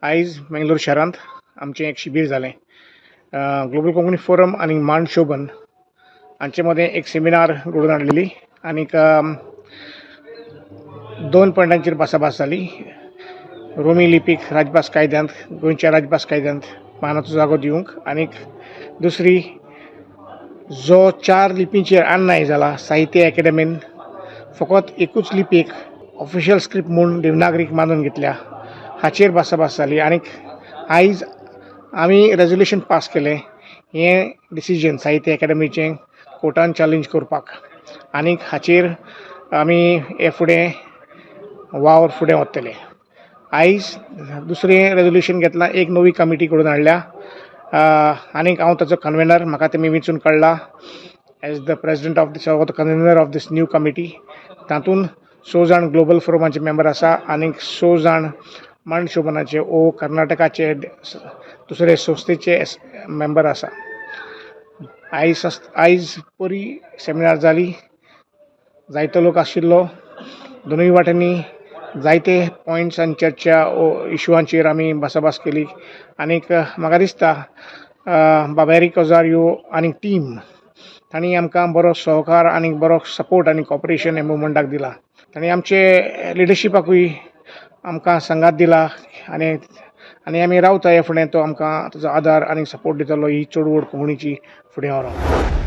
आयज मंगळूर शहरांत आमचें एक शिबीर जालें. ग्लोबल कोंकणी फोरम आनी मांड शोभन हांचे मदें एक सेमिनार घडोवन हाडलेली आनीक 2 पॉयंटांचेर भासाभास जाली. रोमी लिपीक राजभास कायद्यांत गोंयच्या राजभास कायद्यांत मानाचो जागो दिवंक आनीक दुसरी जो 4 लिपींचेर अन्याय जाला साहित्य अकादेमीन फकत एकूच लिपीक ऑफिशियल स्क्रिप्ट म्हूण देवनागरीक मानून घेतल्या हाचेर भासाभास जाली. आनीक आयज आमी रेजोल्युशन पास केलें हें डिसिजन साहित्य अकादेमीचें कोर्टान चॅलेंज करपाक आनीक हाचेर आमी हे फुडें वावर फुडें व्हरतले. आयज दुसरें रेजोल्युशन घेतलां, एक नवी कमिटी घडोवन हाडल्या आनीक हांव ताचो कन्व्हेनर, म्हाका तेमी वेंचून काडला as the president of this convener of this new committee. तातूंत 6 जाण ग्लोबल फोरमाचे मेंबर आसा आनीक 6 जाण मांड शोभनाचे कर्नाटकाचे दुसरे संस्थेचे मेंबर आसा. आयज बरी सेमिनार जाली, जायतो लोक आशिल्लो. दोनूय वाटेनी जायते पॉयंट्स आनी चर्चा इशूआंचेर आमी भासाभास केली आनीक म्हाका दिसता बाबेरी कोजारियो आनी टीम तांणी आमकां बरो सहकार आनी बरो सपोर्ट आनी कॉपरेशन हे मुवमेंटाक दिला. तांणी आमचे लिडरशिपाकूय आमकां संगात दिला आनी आमी रावता हे फुडें तो आमकां ताचो आदार आनी सपोर्ट दितलो ही चळवळ कोंकणीची फुडें व्हरोंक.